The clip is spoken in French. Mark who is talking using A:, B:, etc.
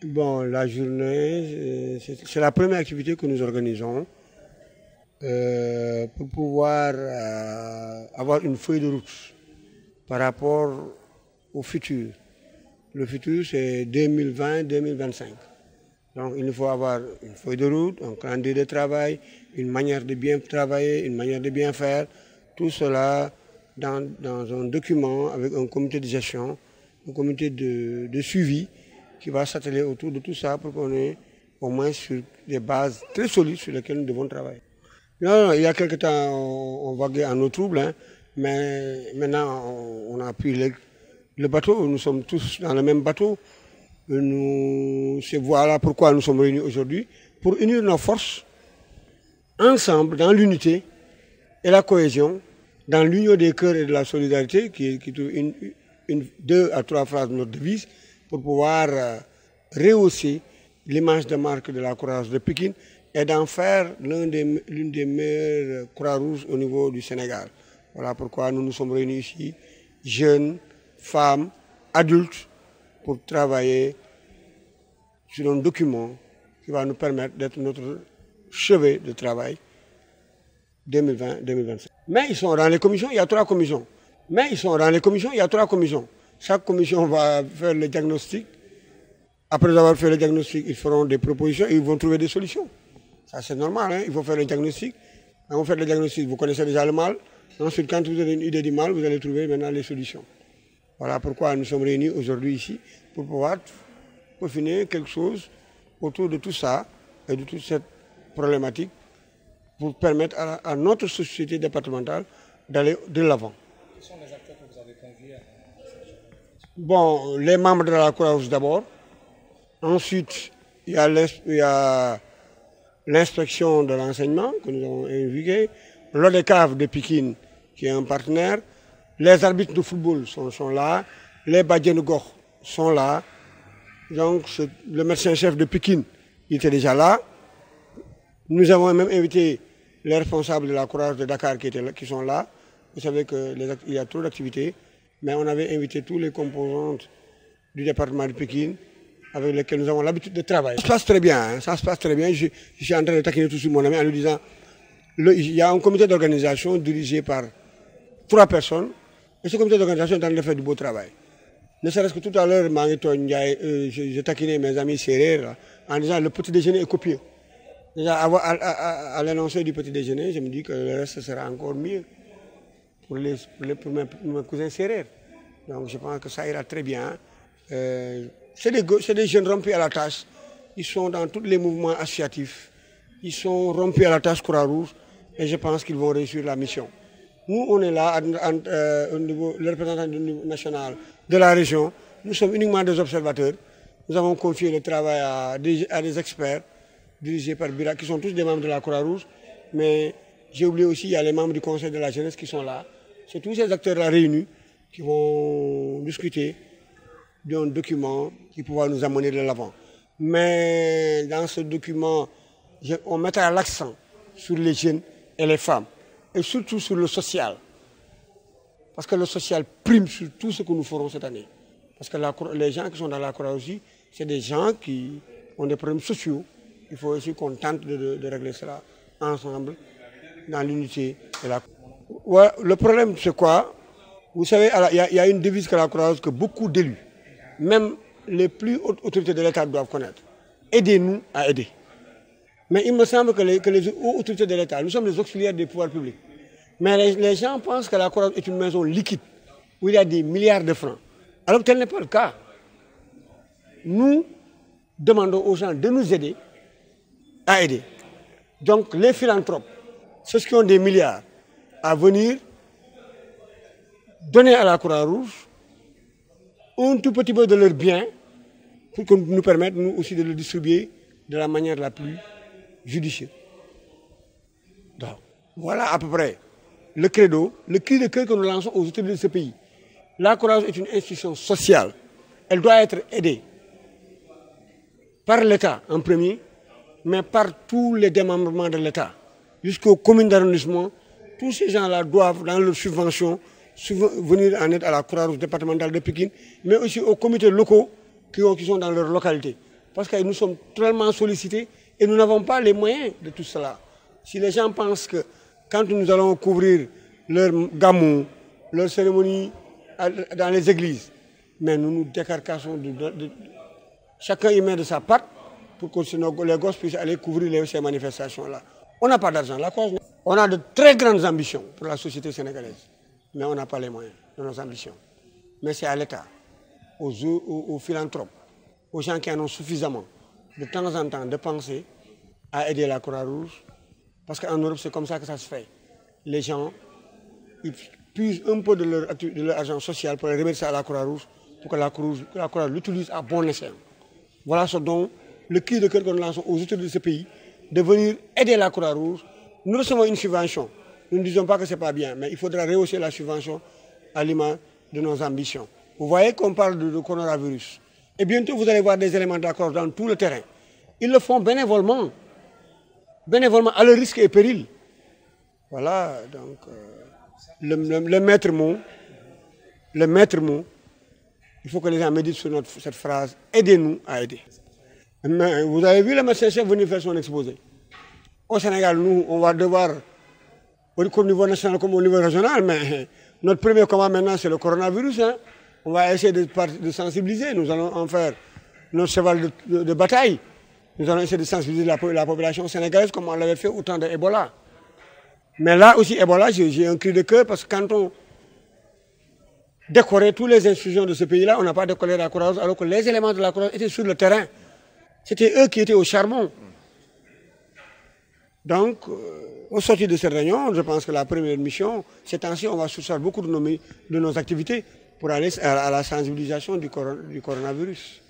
A: Bon, la journée, c'est la première activité que nous organisons pour pouvoir avoir une feuille de route par rapport au futur. Le futur, c'est 2020-2025. Donc, il nous faut avoir une feuille de route, un calendrier de travail, une manière de bien travailler, une manière de bien faire. Tout cela dans un document avec un comité de gestion, un comité de suivi qui va s'atteler autour de tout ça pour qu'on ait au moins sur des bases très solides sur lesquelles nous devons travailler. Non, il y a quelque temps, on vaguait en eau trouble, hein, mais maintenant, on a pris le bateau, nous sommes tous dans le même bateau. Voilà pourquoi nous sommes réunis aujourd'hui, pour unir nos forces ensemble dans l'unité et la cohésion, dans l'union des cœurs et de la solidarité, qui trouve deux à trois phrases de notre devise, pour pouvoir rehausser l'image de marque de la Croix-Rouge de Pékin et d'en faire l'une des meilleures Croix-Rouges au niveau du Sénégal. Voilà pourquoi nous nous sommes réunis ici, jeunes, femmes, adultes, pour travailler sur un document qui va nous permettre d'être notre chevet de travail 2020-2025. Mais ils sont dans les commissions, il y a trois commissions. Chaque commission va faire le diagnostic. Après avoir fait le diagnostic, ils feront des propositions et ils vont trouver des solutions. Ça, c'est normal, hein? Il faut faire le diagnostic. Quand vous faites le diagnostic, vous connaissez déjà le mal. Ensuite, quand vous avez une idée du mal, vous allez trouver maintenant les solutions. Voilà pourquoi nous sommes réunis aujourd'hui ici, pour pouvoir peaufiner quelque chose autour de tout ça et de toute cette problématique pour permettre à notre société départementale d'aller de l'avant.
B: Quels sont les acteurs que vous avez conviés à cette?
A: Bon, les membres de la Croix-Rouge d'abord. Ensuite, il y a l'inspection de l'enseignement que nous avons invité, l'ODECAV de Pékin qui est un partenaire, les arbitres de football sont là, les Badjenogor sont là, donc le médecin-chef de Pékin il était déjà là. Nous avons même invité les responsables de la Croix-Rouge de Dakar qui sont là. Vous savez qu'il y a trop d'activités, mais on avait invité tous les composantes du département de Pékin avec lesquels nous avons l'habitude de travailler. Ça se passe très bien, hein, ça se passe très bien. Je suis en train de taquiner tout sur mon ami en lui disant il y a un comité d'organisation dirigé par 3 personnes et ce comité d'organisation est en train de faire du beau travail. Ne serait-ce que tout à l'heure, j'ai taquiné mes amis serrés en disant le petit déjeuner est copieux. Déjà, à l'annoncer du petit déjeuner, je me dis que le reste sera encore mieux pour mes cousins serrés. Donc je pense que ça ira très bien. C'est des jeunes rompus à la tâche. Ils sont dans tous les mouvements associatifs. Ils sont rompus à la tâche Croix-Rouge et je pense qu'ils vont réussir la mission. Nous, on est là au niveau, le représentant du niveau national de la région. Nous sommes uniquement des observateurs. Nous avons confié le travail à des experts dirigés par Bira, qui sont tous des membres de la Croix-Rouge. Mais j'ai oublié aussi, il y a les membres du Conseil de la jeunesse qui sont là. C'est tous ces acteurs-là réunis qui vont discuter d'un document qui pourra nous amener de l'avant. Mais dans ce document, on mettra l'accent sur les jeunes et les femmes, et surtout sur le social. Parce que le social prime sur tout ce que nous ferons cette année. Parce que les gens qui sont dans la Croix-Rouge, c'est des gens qui ont des problèmes sociaux. Il faut aussi qu'on tente de régler cela ensemble, dans l'unité de la Croix-Rouge. Ouais, le problème, c'est quoi? Vous savez, il y a une devise que la Croix-Rouge que beaucoup d'élus, même les plus hautes autorités de l'État doivent connaître. Aidez-nous à aider. Mais il me semble que les autorités de l'État, nous sommes les auxiliaires des pouvoirs publics. Mais les gens pensent que la Croix-Rouge est une maison liquide, où il y a des milliards de francs. Alors que tel n'est pas le cas. Nous demandons aux gens de nous aider à aider. Donc les philanthropes, ceux qui ont des milliards, à venir donner à la Croix-Rouge un tout petit peu de leurs biens pour que nous permettent, nous aussi, de le distribuer de la manière la plus judicieuse. Donc, voilà à peu près le credo, le cri de cœur que nous lançons aux autorités de ce pays. La Croix-Rouge est une institution sociale. Elle doit être aidée par l'État en premier, mais par tous les démembrements de l'État, jusqu'aux communes d'arrondissement. Tous ces gens-là doivent, dans leurs subventions, venir en aide à la Croix-Rouge départementale de Pékin, mais aussi aux comités locaux qui sont dans leur localité. parce que nous sommes tellement sollicités et nous n'avons pas les moyens de tout cela. Si les gens pensent que quand nous allons couvrir leur gamou, leur cérémonie dans les églises, mais nous nous décarcassons chacun y met de sa part pour que les gosses puissent aller couvrir ces manifestations-là. On n'a pas d'argent. On a de très grandes ambitions pour la société sénégalaise, mais on n'a pas les moyens de nos ambitions. Mais c'est à l'État, aux philanthropes, aux gens qui en ont suffisamment, de temps en temps, de penser à aider la Croix-Rouge. Parce qu'en Europe, c'est comme ça que ça se fait. Les gens, ils puisent un peu de leur argent social pour les remettre à la Croix-Rouge, pour que la Croix-Rouge l'utilise à bon escient. Voilà ce dont le cri de cœur que nous lançons aux autorités de ce pays, de venir aider la Croix-Rouge. Nous recevons une subvention. Nous ne disons pas que ce n'est pas bien, mais il faudra rehausser la subvention à l'image de nos ambitions. Vous voyez qu'on parle de coronavirus. Et bientôt, vous allez voir des éléments d'accord dans tout le terrain. Ils le font bénévolement à leur risque et péril. Voilà, donc le maître mot, il faut que les gens méditent sur cette phrase, aidez-nous à aider. Mais vous avez vu le médecin-chef venir faire son exposé. Au Sénégal, nous, on va devoir, au niveau national comme au niveau régional, mais notre premier combat maintenant, c'est le coronavirus. Hein. On va essayer de sensibiliser, nous allons en faire notre cheval de bataille. Nous allons essayer de sensibiliser la population sénégalaise comme on l'avait fait au temps de Ebola. Mais là aussi, Ebola, j'ai un cri de cœur parce que quand on décorait toutes les institutions de ce pays-là, on n'a pas décoré la Croix-Rouge alors que les éléments de la Croix-Rouge étaient sur le terrain. C'était eux qui étaient au charbon. Donc, au sortir de cette réunion, je pense que la première mission, c'est ainsi on va soustraire beaucoup de nos activités pour aller à la sensibilisation du coronavirus.